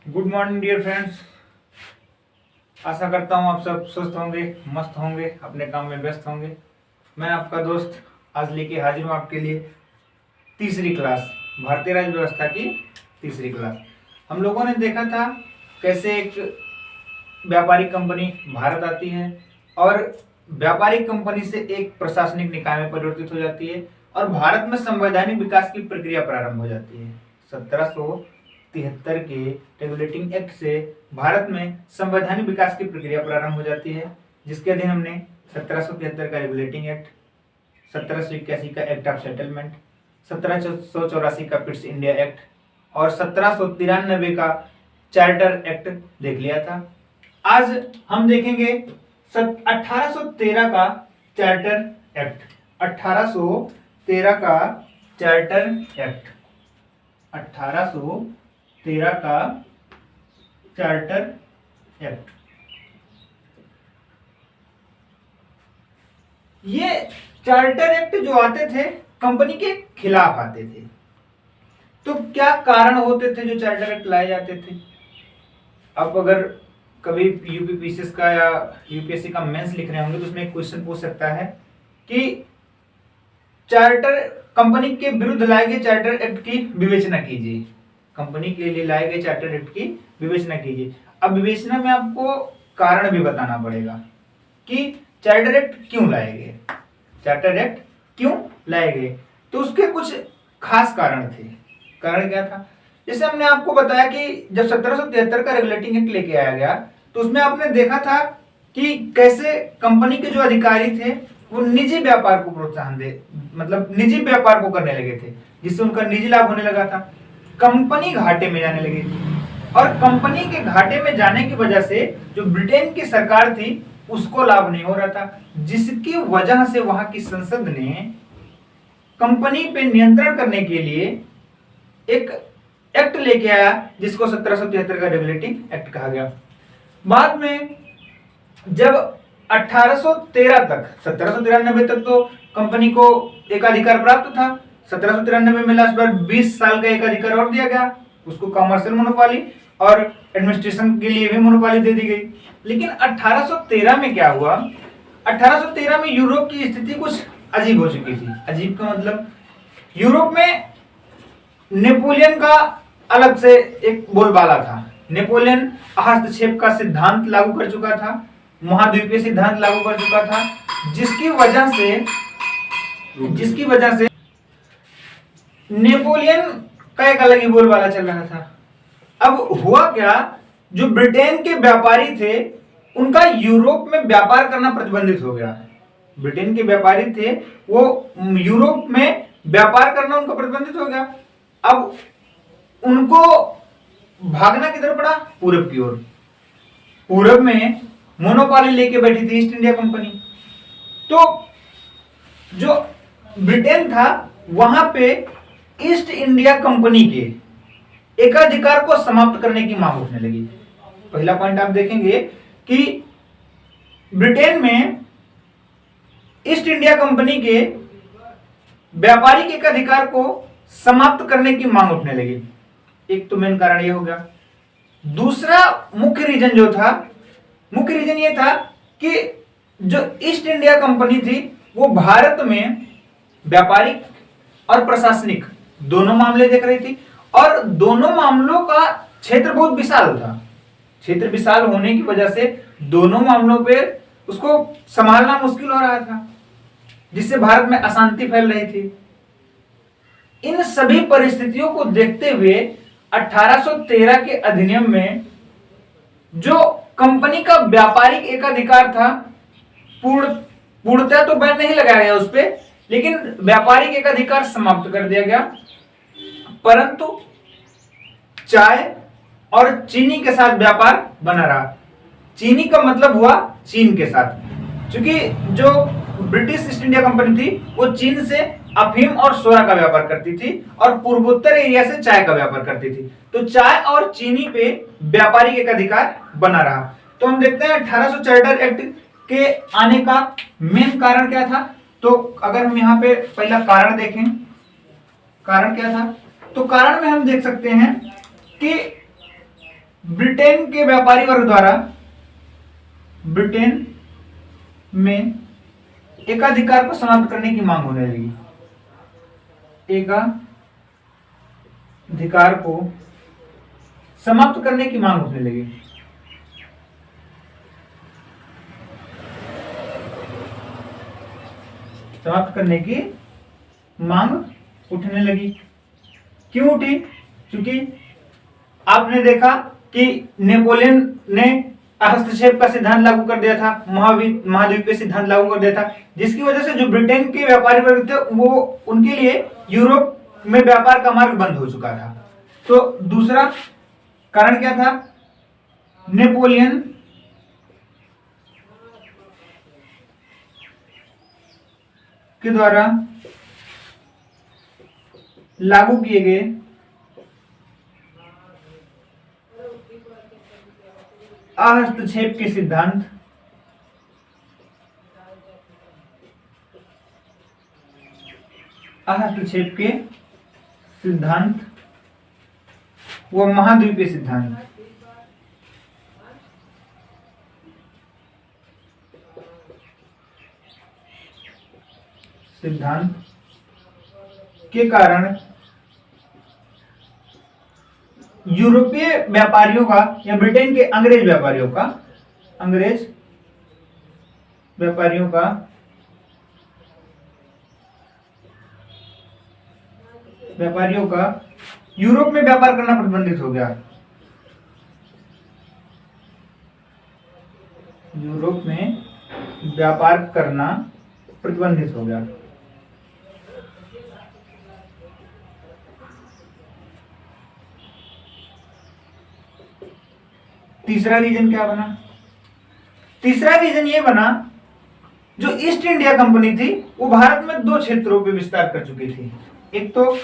Good morning dear friends. आशा करता हूँ आप सब स्वस्थ होंगे, मस्त होंगे, अपने काम में व्यस्त होंगे। मैं आपका दोस्त आज लेके हाजिर हूँ आपके लिए तीसरी क्लास, भारतीय राज्य व्यवस्था की तीसरी क्लास। हम लोगों ने देखा था कैसे एक व्यापारिक कंपनी भारत आती है और व्यापारिक कंपनी से एक प्रशासनिक निकाय में परिवर्तित हो जाती है और भारत में संवैधानिक विकास की प्रक्रिया प्रारंभ हो जाती है। 1773 के रेगुलेटिंग एक्ट से भारत में संवैधानिक विकास की प्रक्रिया प्रारंभ हो जाती है, जिसके अधीन हमने 1773 का रेगुलेटिंग एक्ट, 1781 का एक्ट ऑफ सेटलमेंट, 1784 का पिट्स इंडिया एक्ट और 1793 का चार्टर एक्ट देख लिया था। आज हम देखेंगे 1813 का चार्टर एक्ट। 1813 का चार्टर एक्ट, 1813 का चार्टर एक्ट। ये चार्टर एक्ट जो आते थे कंपनी के खिलाफ आते थे। तो क्या कारण होते थे जो चार्टर एक्ट लाए जाते थे? अब अगर कभी यूपीपीसीएस का या यूपीएससी का मेंस लिख रहे होंगे तो उसमें एक क्वेश्चन पूछ सकता है कि चार्टर कंपनी के विरुद्ध लाए गए चार्टर एक्ट की विवेचना कीजिए। कंपनी के लिए लाए गए चार्टर एक्ट की विवेचना कीजिए। अब विवेचना में आपको कारण भी बताना पड़ेगा कि चार्टर एक्ट क्यों लाए गए, चार्टर एक्ट क्यों लाए गए। तो उसके कुछ खास कारण थे। कारण क्या था? जैसे हमने आपको बताया कि जब 1773 का रेगुलेटिंग एक्ट लेके आया गया तो उसमें आपने देखा था कि कैसे कंपनी के जो अधिकारी थे वो निजी व्यापार को प्रोत्साहन मतलब निजी व्यापार को करने लगे थे, जिससे उनका निजी लाभ होने लगा था। कंपनी घाटे में जाने लगी थी और कंपनी के घाटे में जाने की वजह से जो ब्रिटेन की सरकार थी उसको लाभ नहीं हो रहा था, जिसकी वजह से वहां की संसद ने कंपनी पे नियंत्रण करने के लिए एक एक्ट लेके आया जिसको 1773 का रेगुलेटिंग एक्ट कहा गया। बाद में जब 1813 तक, 1793 तक तो कंपनी को एकाधिकार प्राप्त था। 1793 में लास्ट बार 20 साल का एकाधिकार और दिया गया उसको, कमर्शियल मोनोपोली और एडमिनिस्ट्रेशन के लिए भी मोनोपोली दे दी गई। लेकिन 1813 में क्या हुआ? 1813 में यूरोप की स्थिति कुछ अजीब हो चुकी थी। अजीब का मतलब यूरोप में नेपोलियन का अलग से एक बोलबाला था। नेपोलियन हस्तक्षेप का सिद्धांत लागू कर चुका था, महाद्वीपीय सिद्धांत लागू कर चुका था, जिसकी वजह से नेपोलियन का एक अलग ही बोलबाला चल रहा था। अब हुआ क्या, जो ब्रिटेन के व्यापारी थे उनका यूरोप में व्यापार करना प्रतिबंधित हो गया। ब्रिटेन के व्यापारी थे वो यूरोप में व्यापार करना उनका प्रतिबंधित हो गया। अब उनको भागना किधर पड़ा? पूरब की ओर। पूरब में मोनोपोली लेके बैठी थी ईस्ट इंडिया कंपनी। तो जो ब्रिटेन था वहां पे ईस्ट इंडिया कंपनी के एकाधिकार को समाप्त करने की मांग उठने लगी। पहला पॉइंट आप देखेंगे कि ब्रिटेन में ईस्ट इंडिया कंपनी के व्यापारिक एकाधिकार को समाप्त करने की मांग उठने लगी। एक तो मेन कारण ये हो गया। दूसरा मुख्य रीजन ये था कि जो ईस्ट इंडिया कंपनी थी वो भारत में व्यापारिक और प्रशासनिक दोनों मामले देख रही थी और दोनों मामलों का क्षेत्र बहुत विशाल था। क्षेत्र विशाल होने की वजह से दोनों मामलों पे उसको संभालना मुश्किल हो रहा था, जिससे भारत में अशांति फैल रही थी। इन सभी परिस्थितियों को देखते हुए 1813 के अधिनियम में जो कंपनी का व्यापारिक एकाधिकार था पूर्णतः तो बैन नहीं लगाया गया उस पर, लेकिन व्यापारिक एकाधिकार समाप्त कर दिया गया। परंतु चाय और चीनी के साथ व्यापार बना रहा। चीनी का मतलब हुआ चीन के साथ, क्योंकि जो ब्रिटिश ईस्ट इंडिया कंपनी थी वो चीन से अफीम और सोना का व्यापार करती थी और पूर्वोत्तर एरिया से चाय का व्यापार करती थी। तो चाय और चीनी पे व्यापारिक एकाधिकार बना रहा। तो हम देखते हैं 1800 चार्टर एक्ट के आने का मेन कारण क्या था। तो अगर हम यहाँ पे पहला कारण देखें, कारण क्या था, तो कारण में हम देख सकते हैं कि ब्रिटेन के व्यापारी वर्ग द्वारा ब्रिटेन में एकाधिकार को समाप्त करने की मांग होने लगी। एकाधिकार को समाप्त करने की मांग होने लगी। समाप्त करने की मांग उठने लगी। क्यों उठी? क्योंकि आपने देखा कि नेपोलियन ने हस्तक्षेप का सिद्धांत लागू कर दिया था, महाद्वीपीय सिद्धांत लागू कर दिया था, जिसकी वजह से जो ब्रिटेन के व्यापारी वर्ग थे वो उनके लिए यूरोप में व्यापार का मार्ग बंद हो चुका था। तो दूसरा कारण क्या था? नेपोलियन के द्वारा लागू किए गए हस्तक्षेप के सिद्धांत व महाद्वीपीय सिद्धांत के कारण यूरोपीय व्यापारियों का या ब्रिटेन के अंग्रेज व्यापारियों का यूरोप में व्यापार करना प्रतिबंधित हो गया। यूरोप में व्यापार करना प्रतिबंधित हो गया। तीसरा रीजन क्या बना? तीसरा रीजन ये बना, जो ईस्ट इंडिया कंपनी थी वो भारत में दो क्षेत्रों पे विस्तार कर चुकी थी। एक तो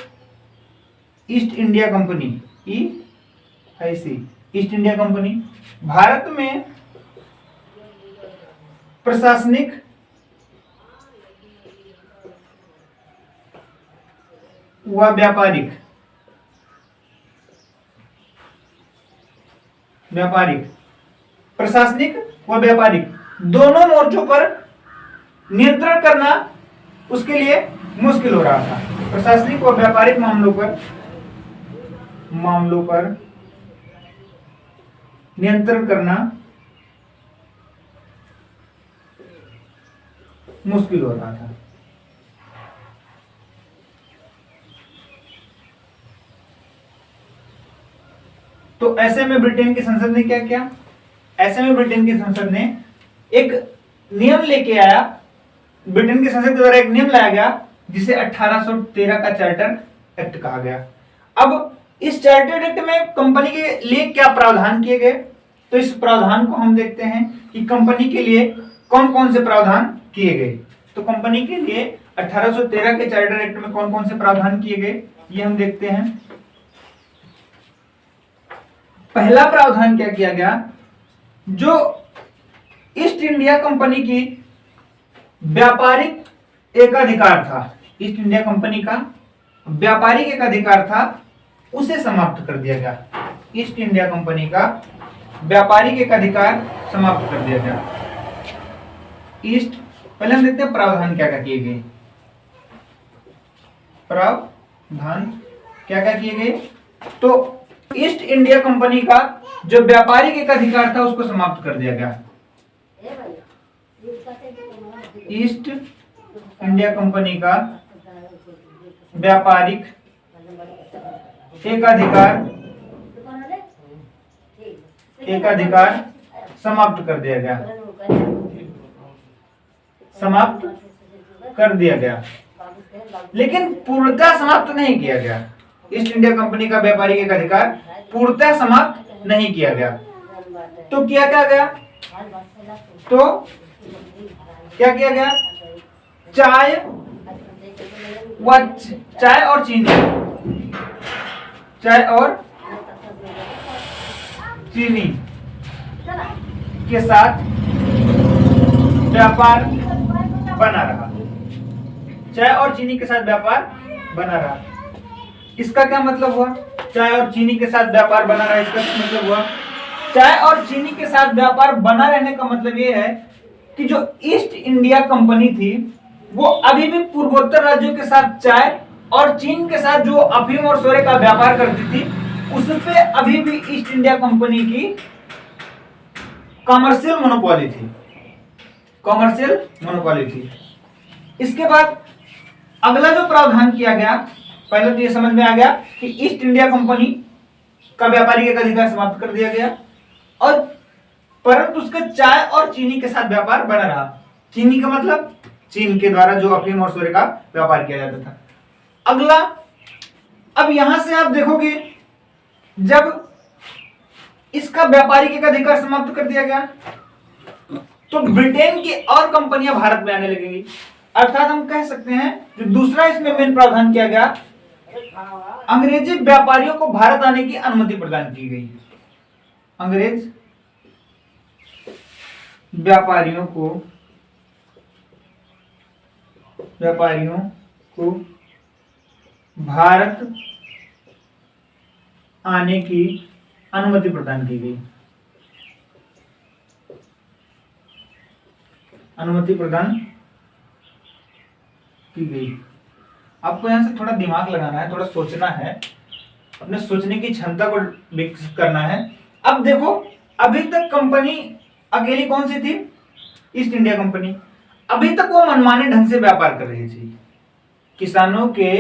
east India company EIC, east India company Bharat में प्रशासनिक व व्यापारिक प्रशासनिक व व्यापारिक दोनों मोर्चों पर नियंत्रण करना उसके लिए मुश्किल हो रहा था। प्रशासनिक व व्यापारिक मामलों पर नियंत्रण करना मुश्किल हो रहा था। तो ऐसे में ब्रिटेन की संसद ने क्या किया? ऐसे में ब्रिटेन की संसद ने एक नियम लेके आया। ब्रिटेन की संसद के द्वारा एक नियम लाया गया जिसे 1813 का चार्टर एक्ट कहा गया। अब इस चार्टर एक्ट में कंपनी के लिए क्या प्रावधान किए गए, तो इस प्रावधान को हम देखते हैं कि कंपनी के लिए कौन कौन से प्रावधान किए गए। तो कंपनी के लिए 1813 के चार्टर एक्ट में कौन कौन से प्रावधान किए गए ये हम देखते हैं। पहला प्रावधान क्या किया गया? जो ईस्ट इंडिया कंपनी की व्यापारिक एकाधिकार था, ईस्ट इंडिया कंपनी का व्यापारिक एकाधिकार था, उसे समाप्त कर दिया गया। ईस्ट इंडिया कंपनी का व्यापारिक एकाधिकार समाप्त कर दिया गया। पहले हम देखते हैं प्रावधान क्या क्या किए गए। प्रावधान क्या क्या किए गए? तो ईस्ट इंडिया कंपनी का जो व्यापारिक एकाधिकार था उसको समाप्त कर दिया गया। ईस्ट इंडिया कंपनी का व्यापारिक एकाधिकार समाप्त कर दिया गया। लेकिन पूर्णतः समाप्त नहीं किया गया। ईस्ट इंडिया कंपनी का व्यापारिक एकाधिकार पूर्णतः समाप्त नहीं किया गया। तो क्या किया गया? क्या किया गया? चाय और चीनी के साथ व्यापार बना रहा। चाय और चीनी के साथ व्यापार बना रहा। इसका क्या मतलब हुआ? चाय और चीनी के साथ व्यापार बना रहा, इसका मतलब हुआ चाय और चीनी के साथ व्यापार बना रहने का मतलब ये है कि जो ईस्ट इंडिया कंपनी थी वो अभी भी पूर्वोत्तर राज्यों के साथ चाय और चीन के साथ जो अफीम और सोरे का व्यापार करती थी उस पे अभी भी ईस्ट इंडिया कंपनी की कमर्शियल मोनोपोली थी, कमर्शियल मोनोपोली थी। इसके बाद अगला जो प्रावधान किया गया, पहले तो ये समझ में आ गया कि ईस्ट इंडिया कंपनी का व्यापारिक एकाधिकार समाप्त कर दिया गया और परंतु उसका चाय और चीनी के साथ व्यापार बना रहा। चीनी का मतलब चीन के द्वारा जो अफीम और सोरे का व्यापार किया जाता था। अगला, अब यहां से आप देखोगे जब इसका व्यापारिक एकाधिकार समाप्त कर दिया गया तो ब्रिटेन की और कंपनियां भारत में आने लगेंगी। अर्थात हम कह सकते हैं जो दूसरा इसमें मेन प्रावधान किया गया, अंग्रेजी व्यापारियों को भारत आने की अनुमति प्रदान की गई। अंग्रेज व्यापारियों को भारत आने की अनुमति प्रदान की गई। अनुमति प्रदान की गई। आपको यहां से थोड़ा दिमाग लगाना है, थोड़ा सोचना है, अपने सोचने की क्षमता को विकसित करना है। अब देखो, अभी तक कंपनी अकेली कौन सी थी? East India company. अभी तक वो मनमाने ढंग से व्यापार कर रही थी। किसानों के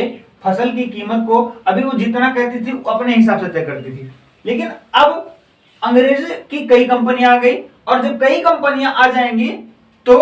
फसल की कीमत को अभी वो जितना कहती थी वो अपने हिसाब से तय करती थी। लेकिन अब अंग्रेज की कई कंपनियां आ गई और जब कई कंपनियां आ जाएंगी तो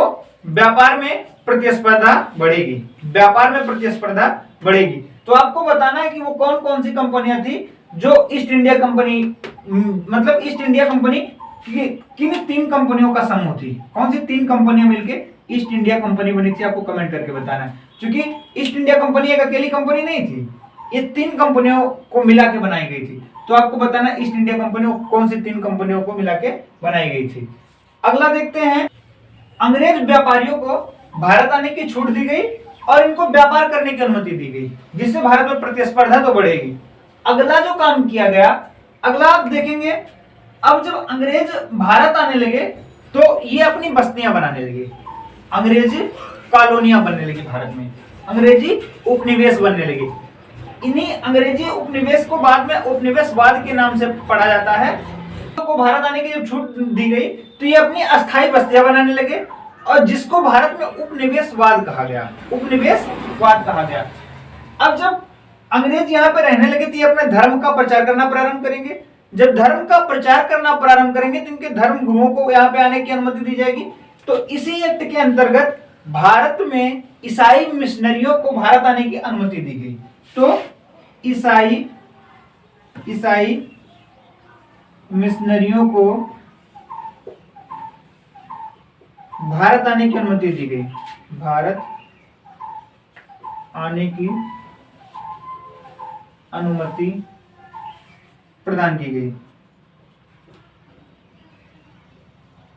व्यापार में प्रतिस्पर्धा बढ़ेगी, व्यापार में प्रतिस्पर्धा बढ़ेगी। तो आपको बताना है कि वो कौन कौन सी कंपनियां थी जो ईस्ट इंडिया कंपनी, मतलब ईस्ट इंडिया कंपनी किन तीन कंपनियों का समूह थी। कौन सी तीन कंपनियां मिलके ईस्ट इंडिया कंपनी बनी थी, आपको कमेंट करके बताना है। क्योंकि ईस्ट इंडिया कंपनी एक अकेली कंपनी नहीं थी, ये तीन कंपनियों को मिला के बनाई गई थी। तो आपको बताना है ईस्ट इंडिया कंपनी कौन सी तीन कंपनियों को मिला के बनाई गई थी। अगला देखते हैं, अंग्रेज व्यापारियों को भारत आने की छूट दी गई और इनको व्यापार करने की अनुमति दी गई, जिससे भारत में प्रतिस्पर्धा तो बढ़ेगी। अगला जो काम किया गया, अगला आप देखेंगे, अब जब अंग्रेज भारत आने लगे तो ये अपनी बस्तियां बनाने लगे, अंग्रेजी कॉलोनियां बनने लगी भारत में, अंग्रेजी उपनिवेश बनने लगे। इन्हीं अंग्रेजी उपनिवेश को बाद में उपनिवेशवाद के नाम से पढ़ा जाता है। को भारत आने की जब छूट दी गई तो ये अपनी अस्थायी बस्तियां बनाने लगे और जिसको भारत में उपनिवेशवाद कहा गया, उपनिवेशवाद कहा गया। अब जब अंग्रेज यहाँ पे रहने लगे तो ये अपने धर्म का प्रचार करना प्रारंभ करेंगे। जब धर्म का प्रचार करना प्रारंभ करेंगे तो इनके धर्म गुरुओं को यहाँ पे आने की अनुमति दी जाएगी। तो इसी एक्ट के अंतर्गत भारत में ईसाई मिशनरियों को भारत आने की अनुमति दी गई। तो ईसाई मिशनरियों को भारत आने की अनुमति दी गई, भारत आने की अनुमति प्रदान की गई।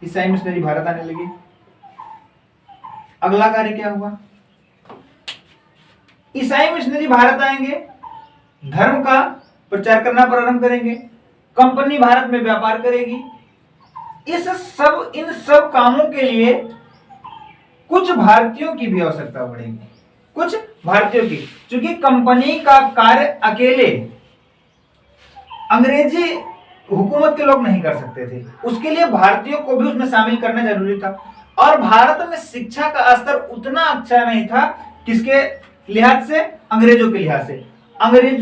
ईसाई मिशनरी भारत आने लगी। अगला कार्य क्या हुआ? ईसाई मिशनरी भारत आएंगे, धर्म का प्रचार करना प्रारंभ करेंगे, कंपनी भारत में व्यापार करेगी। इन सब कामों के लिए कुछ भारतीयों की भी आवश्यकता पड़ेगी, कुछ भारतीयों की, क्योंकि कंपनी का कार्य अकेले अंग्रेजी हुकूमत के लोग नहीं कर सकते थे, उसके लिए भारतीयों को भी उसमें शामिल करना जरूरी था। और भारत में शिक्षा का स्तर उतना अच्छा नहीं था, किसके लिहाज से? अंग्रेजों के लिहाज से। अंग्रेज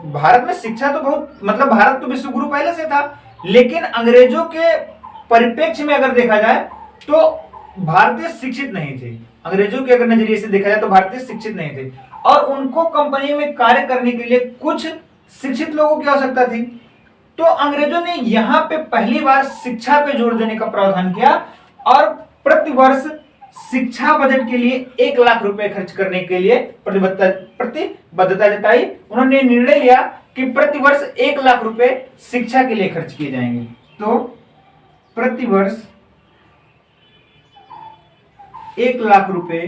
भारत में शिक्षा तो बहुत, मतलब भारत तो विश्व गुरु पहले से था, लेकिन अंग्रेजों के परिप्रेक्ष्य में अगर देखा जाए तो भारतीय शिक्षित नहीं थे। अंग्रेजों के अगर नजरिए से देखा जाए तो भारतीय शिक्षित नहीं थे और उनको कंपनी में कार्य करने के लिए कुछ शिक्षित लोगों की आवश्यकता थी। तो अंग्रेजों ने यहाँ पे पहली बार शिक्षा पे जोर देने का प्रावधान किया और प्रतिवर्ष शिक्षा बजट के लिए 1 लाख रुपए खर्च करने के लिए प्रतिबद्धता जताई। उन्होंने निर्णय लिया कि प्रतिवर्ष 1 लाख रुपए शिक्षा के लिए खर्च किए जाएंगे। तो प्रतिवर्ष 1 लाख रुपए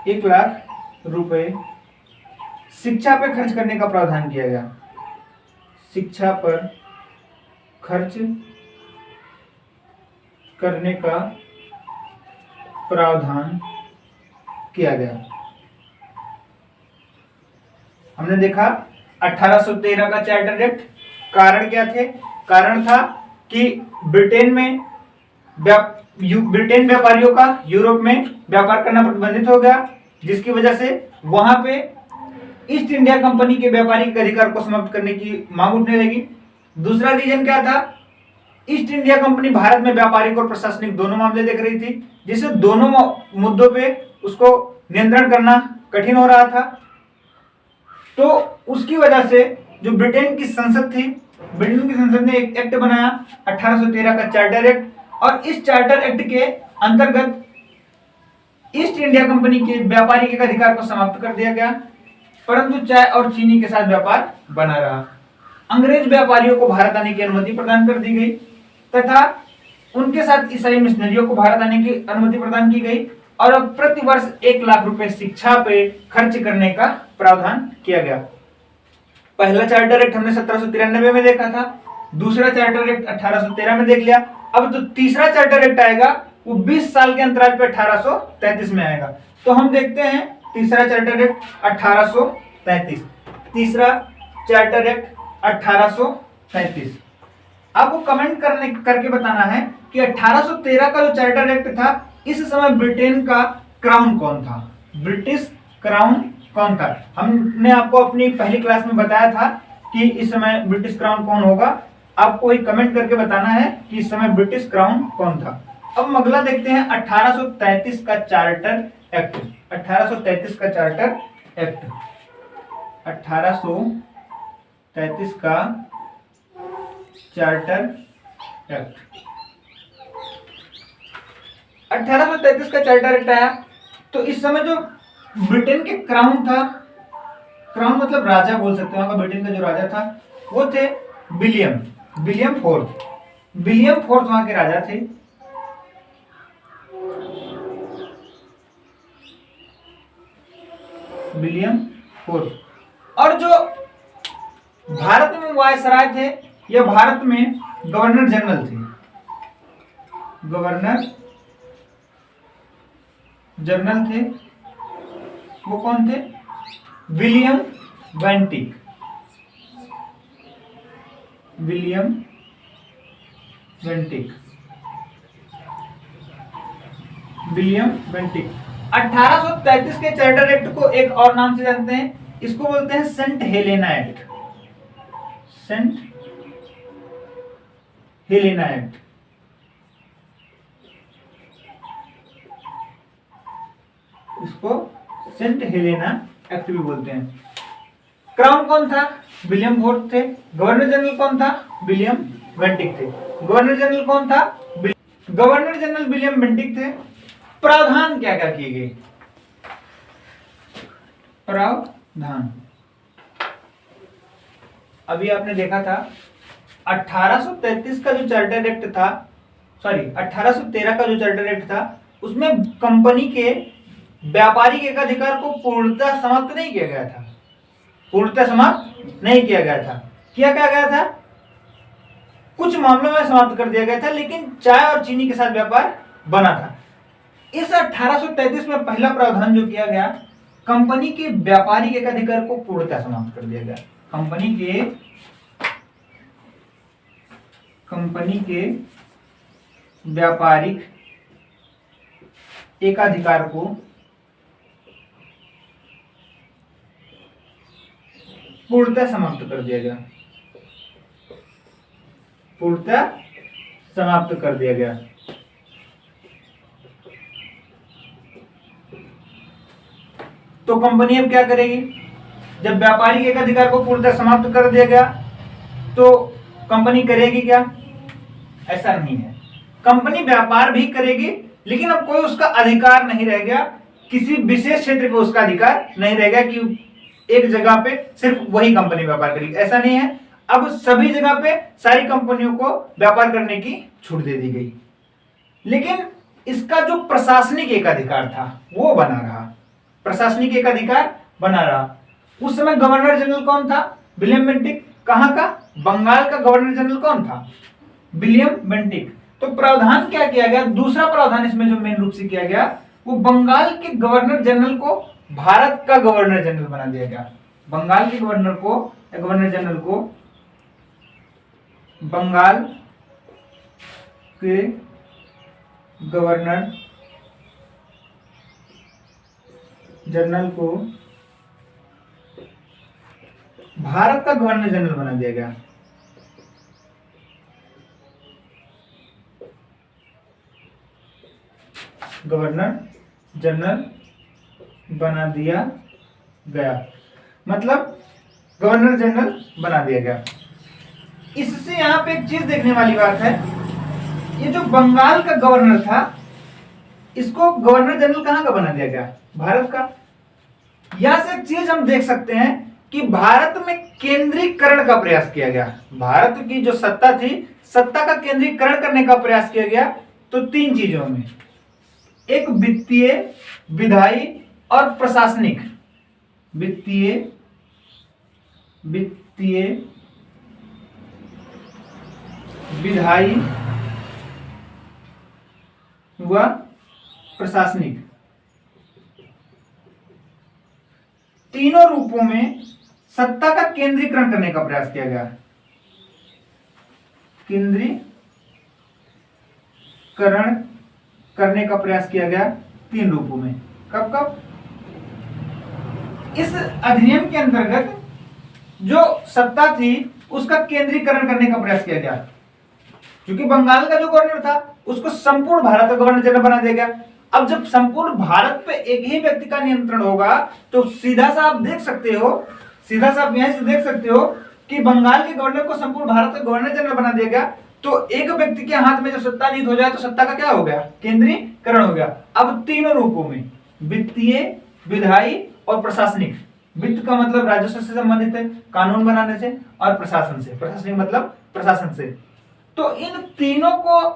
1 लाख रुपए शिक्षा पे खर्च करने का प्रावधान किया गया। शिक्षा पर खर्च करने का प्रावधान किया गया। हमने देखा 1813 का चार्टर एक्ट, कारण क्या थे? कारण था कि ब्रिटेन व्यापारियों का यूरोप में व्यापार करना प्रतिबंधित हो गया, जिसकी वजह से वहां पे ईस्ट इंडिया कंपनी के व्यापारिक अधिकार को समाप्त करने की मांग उठने लगी। दूसरा रीजन क्या था? ईस्ट इंडिया कंपनी भारत में व्यापारिक और प्रशासनिक दोनों मामले देख रही थी, जिससे दोनों मुद्दों पे उसको नियंत्रण करना कठिन हो रहा था। तो उसकी वजह से जो ब्रिटेन की संसद थी, ब्रिटेन की संसद ने एक एक्ट बनाया 1813 का चार्टर एक्ट, और इस चार्टर एक्ट के अंतर्गत ईस्ट इंडिया कंपनी के व्यापारिक अधिकार को समाप्त कर दिया गया, परंतु चाय और चीनी के साथ व्यापार बना रहा। अंग्रेज व्यापारियों को भारत आने की अनुमति प्रदान कर दी गई तथा उनके साथ ईसाई मिशनरियों को भारत आने की अनुमति प्रदान की गई, और अब प्रति वर्ष 1 लाख रुपए शिक्षा पे खर्च करने का प्रावधान किया गया। पहला चार्टर एक्ट हमने 1793 में देखा था, दूसरा चार्टर एक्ट 1813 में देख लिया। अब जो तीसरा चार्टर एक्ट आएगा वो 20 साल के अंतराल पे 1833 में आएगा। तो हम देखते हैं तीसरा चार्टर एक्ट 1833, तीसरा चार्टर एक्ट 1833। आपको कमेंट करके बताना है कि 1813 का जो चार्टर एक्ट था, इस समय ब्रिटेन का क्राउन कौन था? ब्रिटिश क्राउन कौन था? हमने आपको अपनी पहली क्लास में बताया था कि इस समय ब्रिटिश क्राउन कौन होगा। आपको एक कमेंट करके बताना है कि इस समय ब्रिटिश क्राउन कौन था। अब अगला देखते हैं 1833 का चार्टर एक्ट। 1833 का चार्टर एक्ट, 1833 का चार्टर एक्ट। 1833 का चार्टर एक्ट आया तो इस समय जो ब्रिटेन के क्राउन था, क्राउन मतलब राजा बोल सकते हैं, ब्रिटेन का जो राजा था वो थे विलियम फोर्थ। विलियम फोर्थ वहां के राजा थे। William fourth. और जो भारत में वायसराय थे, यह भारत में गवर्नर जनरल थे। गवर्नर जनरल थे, वो कौन थे? William Bentinck. William Bentinck, William Bentinck. 1833 के चार्टर एक्ट को एक और नाम से जानते हैं, इसको बोलते हैं saint Helena act. Saint Helena act. इसको सेंट हेलेना एक्ट भी बोलते हैं। क्राउन कौन था? विलियम फोर्थ थे। गवर्नर जनरल कौन था? विलियम बेंटिक थे। गवर्नर जनरल कौन था? गवर्नर जनरल विलियम बेंटिक थे। प्रावधान क्या क्या किए गए? प्रावधान अभी आपने देखा था 1833 का जो चार्टर एक्ट था, 1813 का जो चार्टर एक्ट था, उसमें कंपनी के व्यापारिक एकाधिकार को पूर्णतः समाप्त नहीं किया गया था। पूर्णतः समाप्त नहीं किया गया था। किया क्या गया था? कुछ मामलों में समाप्त कर दिया गया था, लेकिन चाय और चीनी के साथ व्यापार बना था। इस 1833 में पहला प्रावधान जो किया गया, कंपनी के व्यापारिक एकाधिकार को पूर्णतः समाप्त कर दिया गया। कंपनी के व्यापारिक एकाधिकार को पूर्णतः समाप्त कर दिया गया। पूर्णतः समाप्त कर दिया गया। तो कंपनी अब क्या करेगी? जब व्यापारिक एकाधिकार को पूर्णतः समाप्त कर दिया गया तो कंपनी करेगी क्या? ऐसा नहीं है। कंपनी व्यापार भी करेगी, लेकिन अब कोई उसका अधिकार नहीं रह गया, किसी विशेष क्षेत्र पे उसका अधिकार नहीं रह गया कि एक जगह पे सिर्फ वही कंपनी व्यापार करेगी। ऐसा नहीं है। अब सभी जगह पे सारी कंपनियों को व्यापार करने की छूट दे दी गई, लेकिन इसका जो प्रशासनिक एकाधिकार था वो बना रहा। प्रशासनिक एकाधिकार बना रहा। उस समय गवर्नर जनरल कौन था? William Bentinck. कहाँ का? बंगाल का गवर्नर जनरल कौन था? William Bentinck. तो प्रावधान क्या किया गया? दूसरा प्रावधान इसमें जो मेन रूप से किया गया वो बंगाल के गवर्नर जनरल को भारत का गवर्नर जनरल बना दिया गया। बंगाल के गवर्नर जनरल को बंगाल के गवर्नर जनरल को भारत का गवर्नर जनरल बना दिया गया। गवर्नर जनरल बना दिया गया, मतलब गवर्नर जनरल बना दिया गया। इससे यहां पे एक चीज देखने वाली बात है, ये जो बंगाल का गवर्नर था इसको गवर्नर जनरल कहां का बना दिया गया? भारत का। यहां से एक चीज हम देख सकते हैं कि भारत में केंद्रीकरण का प्रयास किया गया। भारत की जो सत्ता थी, सत्ता का केंद्रीकरण करने का प्रयास किया गया। तो तीन चीजों में, एक वित्तीय, विधायी और प्रशासनिक। वित्तीय विधायी व प्रशासनिक, तीनों रूपों में सत्ता का केंद्रीकरण करने का प्रयास किया गया। केंद्रीकरण करने का प्रयास किया गया तीन रूपों में। कब कब? इस अधिनियम के अंतर्गत जो सत्ता थी उसका केंद्रीकरण करने का प्रयास किया गया। क्योंकि बंगाल का जो गवर्नर था उसको संपूर्ण भारत का गवर्नर जनरल बना दिया गया। अब जब संपूर्ण भारत पे एक ही व्यक्ति का नियंत्रण होगा तो सीधा सा आप देख सकते हो, सीधा सा आप यहां से देख सकते हो कि बंगाल के गवर्नर को संपूर्ण भारत का गवर्नर जनरल बना दिया गया। तो एक व्यक्ति के हाथ में जब सत्ता निहित हो जाए तो सत्ता का क्या हो गया? केंद्रीकरण हो गया। अब तीनों रूपों में, वित्तीय, विधायी और प्रशासनिक। वित्त का मतलब राजस्व से संबंधित है, कानून बनाने से, और प्रशासन से, प्रशासनिक मतलब प्रशासन से। तो इन तीनों को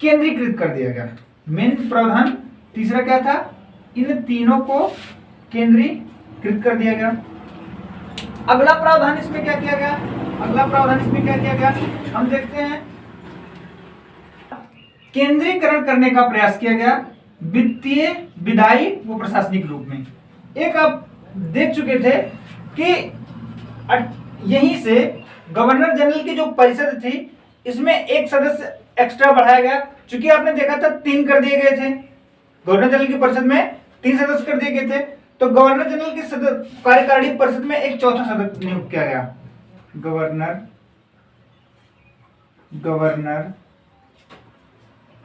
केंद्रीकृत कर दिया गया। मेन प्रावधान तीसरा क्या था? इन तीनों को केंद्रीकृत कर दिया गया। अगला प्रावधान इसमें क्या किया गया? अगला प्रावधान इसमें क्या किया गया हम देखते हैं। केंद्रीकरण करने का प्रयास किया गया वित्तीय, विधायी व प्रशासनिक रूप में। एक आप देख चुके थे कि यहीं से गवर्नर जनरल की जो परिषद थी इसमें एक सदस्य एक्स्ट्रा बढ़ाया गया। चूंकि आपने देखा था 3 कर दिए गए थे, गवर्नर जनरल की परिषद में 3 सदस्य कर दिए गए थे। तो गवर्नर जनरल की कार्यकारिणी परिषद में एक चौथा सदस्य नियुक्त किया गया। गवर्नर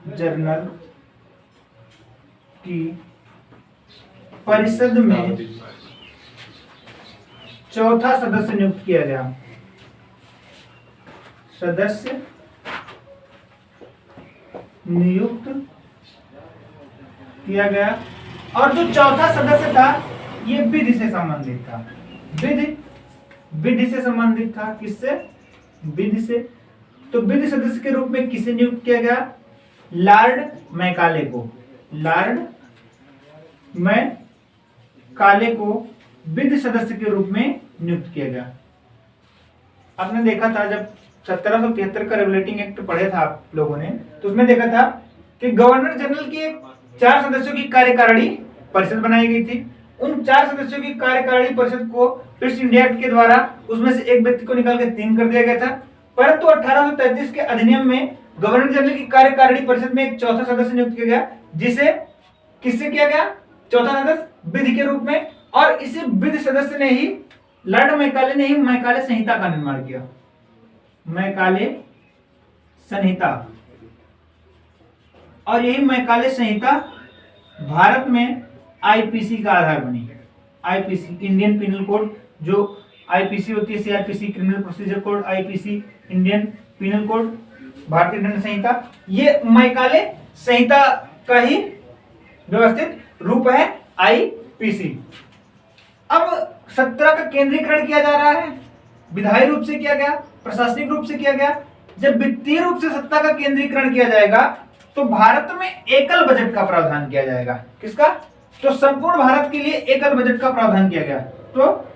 जनरल की परिषद में चौथा सदस्य नियुक्त किया गया। सदस्य नियुक्त किया गया। और जो चौथा सदस्य था ये विधि से संबंधित था। विधि से संबंधित था। किससे? विधि से। तो विधि सदस्य के रूप में किसे नियुक्त किया गया? लॉर्ड मैकाले को। लॉर्ड मैकाले को विधि सदस्य के रूप में नियुक्त किया गया। आपने देखा था जब 1773 का रेगुलेटिंग एक्ट पढ़े था आप लोगों ने, तो उसमें देखा था कि गवर्नर जनरल की 4 सदस्यों की कार्यकारिणी परिषद बनाई गई थी। उन 4 सदस्यों की कार्यकारिणी परिषद को ईस्ट इंडिया एक्ट के द्वारा उसमें से एक व्यक्ति को निकाल के 3 कर दिया गया था। परंतु 1833 के अधिनियम में गवर्नर जनरल की कार्यकारिणी परिषद में एक चौथा सदस्य नियुक्त किया गया, जिसे किससे किया गया? चौथा सदस्य विधि के रूप में। और इसी विधि सदस्य ने ही, लॉर्ड मैकाले ने ही मैकाले संहिता का निर्माण किया। मैकाले संहिता। और यही मैकाले संहिता भारत में आईपीसी का आधार बनी है। आईपीसी, इंडियन पिनल कोड, जो आईपीसी होती है, CrPC criminal procedure code, IPC Indian penal code, भारतीय दंड संहिता, ये मैकाले संहिता का ही व्यवस्थित रूप है आईपीसी। अब 17 का केंद्रीकरण किया जा रहा है, विधायी रूप से किया गया, प्रशासनिक रूप से किया गया। जब वित्तीय रूप से सत्ता का केंद्रीकरण किया जाएगा तो भारत में एकल बजट का प्रावधान किया जाएगा। किसका? तो संपूर्ण भारत के लिए एकल बजट का प्रावधान किया गया। तो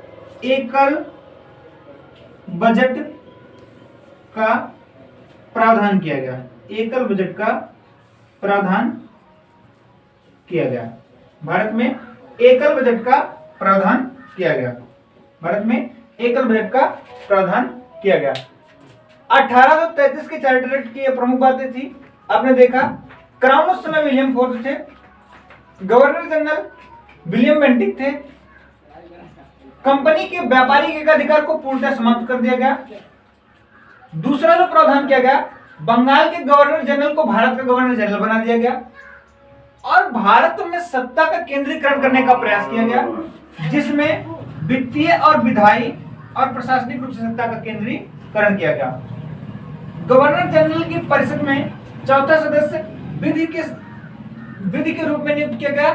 एकल बजट का प्रावधान किया गया, एकल बजट का प्रावधान किया गया। भारत में एकल बजट का प्रावधान किया गया। भारत में एकल बजट का प्रावधान किया गया। 1833 के चार्टर एक्ट की ये प्रमुख बातें थी। आपने देखा क्राउन उस समय विलियम फोर्थ थे, गवर्नर जनरल विलियम बेंटिक थे। कंपनी के व्यापारिक एकाधिकार को पूर्णतः समाप्त कर दिया गया। दूसरा जो प्रावधान किया गया, बंगाल के गवर्नर जनरल को भारत का गवर्नर जनरल बना दिया गया और भारत में सत्ता का केंद्रीकरण करने का प्रयास किया गया, जिसमें वित्तीय और विधायी और प्रशासनिक रूप से सत्ता का केंद्रीकरण किया गया। गवर्नर जनरल की परिषद में चौथा सदस्य विधि के रूप में नियुक्त किया गया।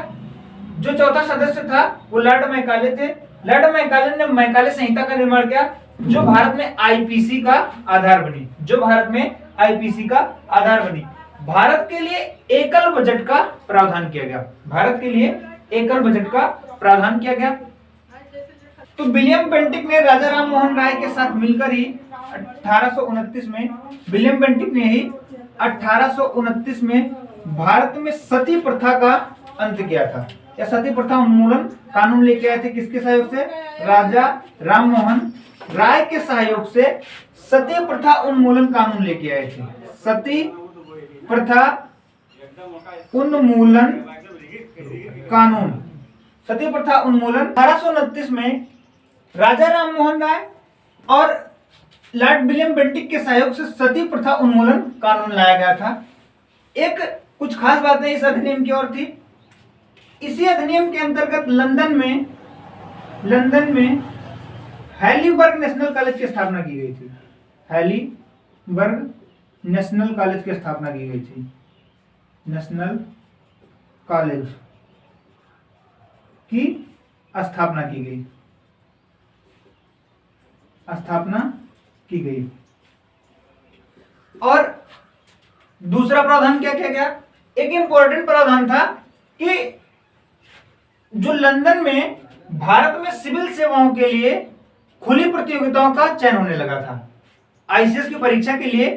जो चौथा सदस्य था वो लॉर्ड मैकाले थे। लॉर्ड मैकाले ने मैकाले संहिता का निर्माण किया, जो भारत में आईपीसी का आधार बनी, जो भारत में आईपीसी का आधार बनी। भारत के लिए एकल बजट का प्रावधान किया गया। भारत के लिए एकल बजट का प्रावधान किया गया। तो विलियम बेंटिक ने राजा राम मोहन राय के साथ मिलकर ही 1829 में विलियम बेंटिक ने ही 1829 में भारत में सती प्रथा का अंत किया था। या सती प्रथा उन्मूलन कानून लेके आए थे, किसके सहयोग से? राजा राम मोहन राय के सहयोग से सती प्रथा उन्मूलन कानून लेके आए थे। सती प्रथा उन्मूलन कानून, सती प्रथा उन्मूलन 1829 में राजा राम मोहन राय और लॉर्ड विलियम बेंटिक के सहयोग से सती प्रथा उन्मूलन कानून लाया गया था। एक कुछ खास बातें इस अधिनियम की और थी। इसी अधिनियम के अंतर्गत लंदन में हैलीबर्ग नेशनल कॉलेज की स्थापना की गई थी। हैलीबर्ग नेशनल कॉलेज की स्थापना की गई थी। नेशनल कॉलेज की स्थापना की गई। और दूसरा प्रावधान क्या किया गया? एक इंपॉर्टेंट प्रावधान था कि जो लंदन में भारत में सिविल सेवाओं के लिए खुली प्रतियोगिताओं का चयन होने लगा था। आईसीएस की परीक्षा के लिए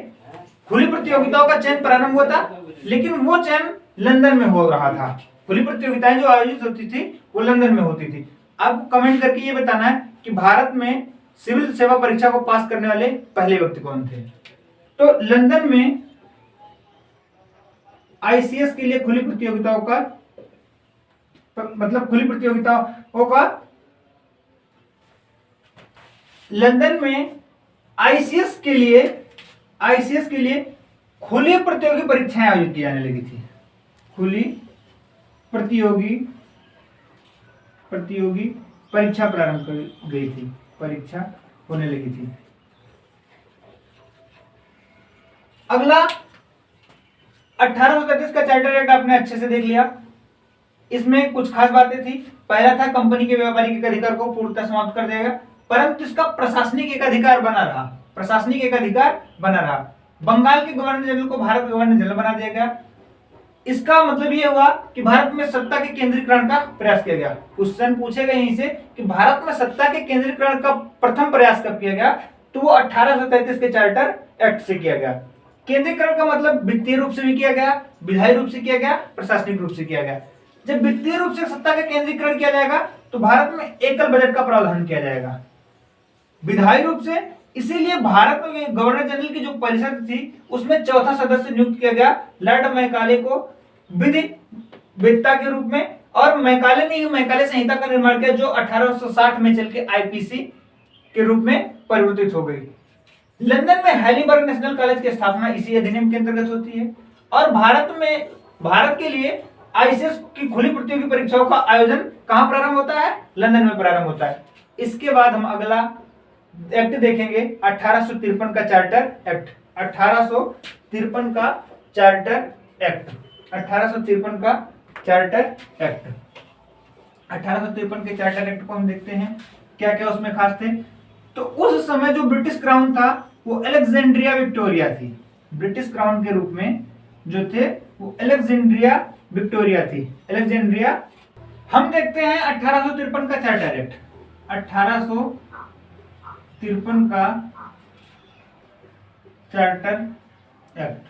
खुली प्रतियोगिताओं का चयन प्रारंभ हुआ था, लेकिन वो चयन लंदन में हो रहा था। खुली प्रतियोगिताएं जो आयोजित होती थी वो लंदन में होती थी। आपको कमेंट करके ये बताना है कि भारत में सिविल सेवा परीक्षा को पास करने वाले पहले व्यक्ति कौन थे। तो लंदन में आईसीएस के लिए खुली प्रतियोगिताओं का लंदन में आईसीएस के लिए खुली प्रतियोगी परीक्षाएं आयोजित की जाने लगी थी। खुली प्रतियोगी परीक्षा प्रारंभ कर गई थी, परीक्षा होने लगी थी। अगला 1833 का चार्टर एक्ट आपने अच्छे से देख लिया। इसमें कुछ खास बातें थी। पहला था कंपनी के व्यापारिक अधिकार को पूर्णतः समाप्त कर देगा, परंतु इसका प्रशासनिक एक अधिकार बना रहा। बंगाल के गवर्नर जनरल को भारत गवर्नर जनरल बना दिया गया। इसका मतलब यह हुआ कि भारत में सत्ता के केंद्रीकरण का प्रयास किया गया। क्वेश्चन पूछेगा यहीं से कि भारत में सत्ता के केंद्रीकरण का प्रथम प्रयास कब किया गया? तो वो 1833 के चार्टर एक्ट से किया गया। केंद्रीकरण का मतलब वित्तीय रूप से भी किया गया, विधायी रूप से किया गया, प्रशासनिक रूप से किया गया। जब वित्तीय रूप से सत्ता का केंद्रीकरण किया जाएगा तो भारत में एकल बजट का प्रावधान किया जाएगा। विधायी रूप से इसीलिए भारत में गवर्नर जनरल की जो परिषद थी उसमें चौथा सदस्य नियुक्त किया गया, लॉर्ड मैकाले को विधिवेत्ता के रूप में। और मैकाले ने ही मैकाले संहिता का निर्माण किया, जो 1860 में चल के आईपीसी के रूप में परिवर्तित हो गई। लंदन में हैलीबर्ग नेशनल कॉलेज की स्थापना इसी अधिनियम के अंतर्गत होती है। और भारत के लिए आईसीएस की खुली प्रतियोगी परीक्षाओं का आयोजन कहां प्रारंभ होता है? लंदन में प्रारंभ होता है। इसके बाद हम अगला एक्ट देखेंगे 1853 का चार्टर एक्ट। 1853 का चार्टर एक्ट 1853 का चार्टर एक्ट 1853 के चार्टर एक्ट को हम देखते हैं क्या क्या उसमें खास थे। तो उस समय जो ब्रिटिश क्राउन था वो अलेक्जेंड्रिया विक्टोरिया थी। ब्रिटिश क्राउन के रूप में जो थे वो अलेक्जेंड्रिया विक्टोरिया थी। अलेक्जेंड्रिया। हम देखते हैं 1853 का चार्टर एक्ट। 1853 1853 का चार्टर एक्ट,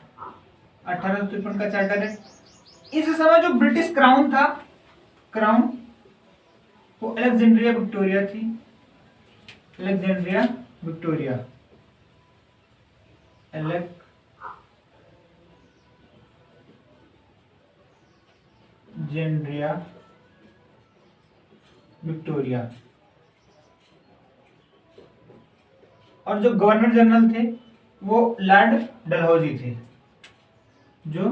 1853 का चार्टर एक्ट। इस समय जो ब्रिटिश क्राउन था, क्राउन वो अलेक्जेंड्रिया विक्टोरिया थी, अलेक्जेंड्रिया विक्टोरिया, अलेक्जेंड्रिया विक्टोरिया। और जो गवर्नर जनरल थे वो लॉर्ड डलहौजी थे, जो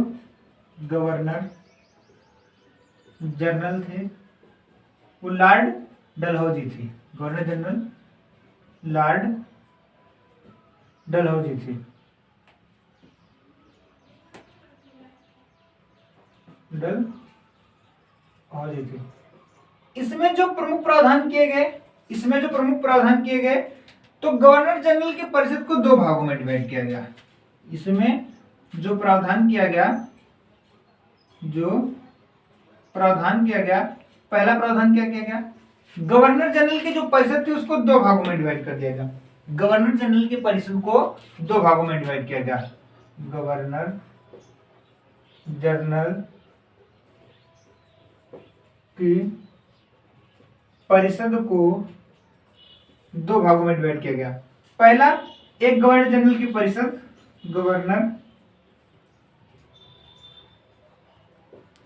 गवर्नर जनरल थे वो लॉर्ड डलहौजी थे, गवर्नर जनरल लॉर्ड डलहौजी थे। डलहौजी थे। इसमें जो प्रमुख प्रावधान किए गए, तो गवर्नर जनरल की परिषद को दो भागों में डिवाइड किया गया। इसमें जो प्रावधान किया गया, पहला प्रावधान क्या किया गया, गवर्नर जनरल की जो परिषद थी उसको दो भागों में डिवाइड कर दिया गया। गवर्नर जनरल की परिषद को दो भागों में डिवाइड किया गया। गवर्नर जनरल की परिषद को दो भागों में डिवाइड किया गया। पहला, एक गवर्नर जनरल की परिषद, गवर्नर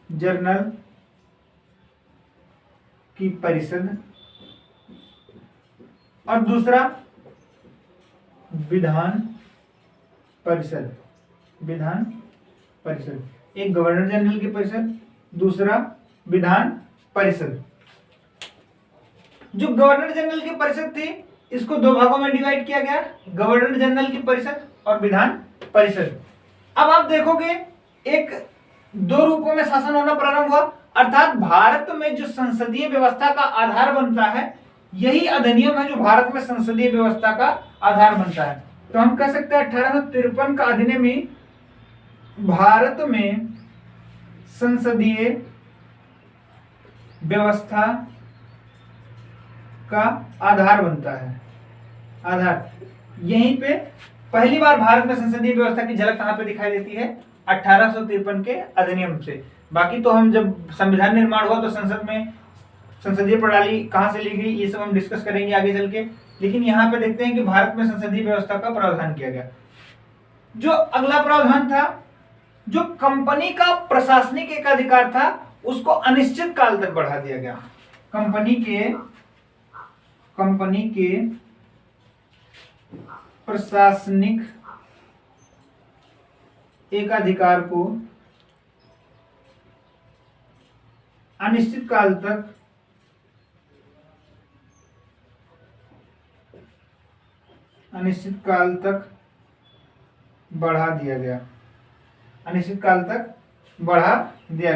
जनरल की परिषद, और दूसरा विधान परिषद, एक गवर्नर जनरल की परिषद, दूसरा विधान परिषद। जो गवर्नर जनरल की परिषद थी इसको दो भागों में डिवाइड किया गया, गवर्नर जनरल की परिषद और विधान परिषद। अब आप देखोगे एक दो रूपों में शासन होना प्रारंभ हुआ, अर्थात भारत में जो संसदीय व्यवस्था का आधार बनता है, यही अधिनियम है जो भारत में संसदीय व्यवस्था का आधार बनता है। तो हम कह सकते हैं 1853 का अधिनियम ही भारत में संसदीय व्यवस्था का आधार बनता है। आधार, यहीं पे पहली बार भारत में संसदीय व्यवस्था की झलक कहां पे दिखाई देती है, 1853 के अधिनियम से। बाकी तो हम जब संविधान निर्माण हुआ तो संसद में संसदीय प्रणाली कहां से ली गई ये सब हम डिस्कस करेंगे आगे चल के, लेकिन यहाँ पे देखते हैं कि भारत में संसदीय व्यवस्था का प्रावधान किया गया। जो अगला प्रावधान था, जो कंपनी का प्रशासनिक एकाधिकार था उसको अनिश्चित काल तक बढ़ा दिया गया। कंपनी के प्रशासनिक एकाधिकार को अनिश्चित काल तक बढ़ा दिया गया। अनिश्चित काल तक बढ़ा दिया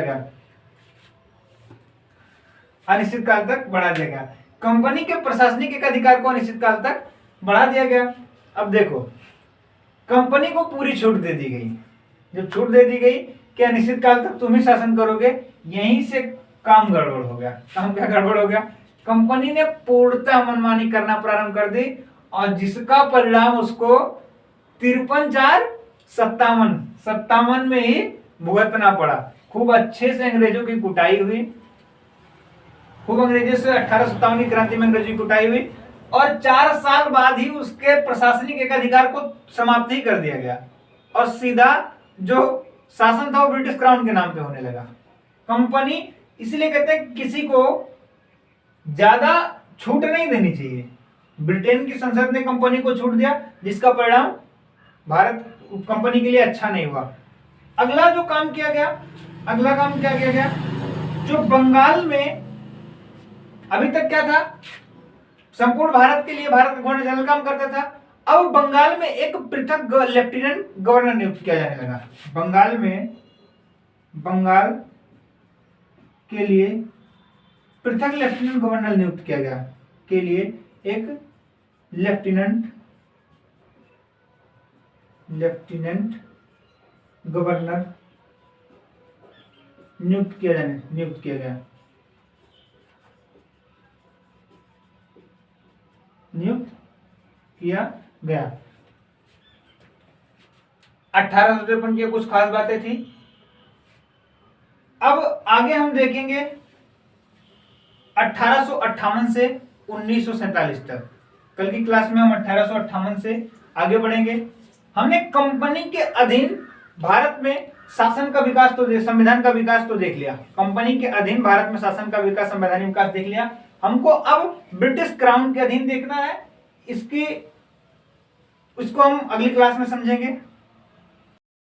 गया। कंपनी के प्रशासनिक एकाधिकार को अनिश्चित काल तक बढ़ा दिया गया। अब देखो, कंपनी को पूरी छूट दे दी गई। जब छूट दे दी गई कि अनिश्चित काल तक तुम ही शासन करोगे, यहीं से काम गड़बड़ हो गया। काम क्या गड़बड़ हो गया, कंपनी ने पूर्णतः मनमानी करना प्रारंभ कर दी और जिसका परिणाम उसको 53-4-57 में ही भुगतना पड़ा। खूब अच्छे से अंग्रेजों की कुटाई हुई, खूब अंग्रेजों से 1857 की क्रांति में अंग्रेजों की कुटाई हुई और 4 साल बाद ही उसके प्रशासनिक एकाधिकार को समाप्त ही कर दिया गया और सीधा जो शासन था वो ब्रिटिश क्राउन के नाम पे होने लगा। कंपनी, इसलिए कहते हैं किसी को ज्यादा छूट नहीं देनी चाहिए। ब्रिटेन की संसद ने कंपनी को छूट दिया जिसका परिणाम भारत कंपनी के लिए अच्छा नहीं हुआ। अगला काम क्या किया गया, जो बंगाल में अभी तक क्या था, संपूर्ण भारत के लिए भारत गवर्नर जनरल काम करता था। अब बंगाल में एक पृथक लेफ्टिनेंट गवर्नर नियुक्त किया जाने लगा। बंगाल के लिए पृथक लेफ्टिनेंट गवर्नर नियुक्त किया गया, के लिए एक लेफ्टिनेंट गवर्नर नियुक्त किया गया। किया गया। 1853 की कुछ खास बातें थी। अब आगे हम देखेंगे 1858 से 1947 तक। कल की क्लास में हम 1858 से आगे बढ़ेंगे। हमने कंपनी के अधीन भारत में शासन का विकास तो संविधान का विकास तो देख लिया। कंपनी के अधीन भारत में शासन का विकास, संवैधानिक विकास देख लिया। हमको अब ब्रिटिश क्राउन के अधीन देखना है। इसको हम अगली क्लास में समझेंगे।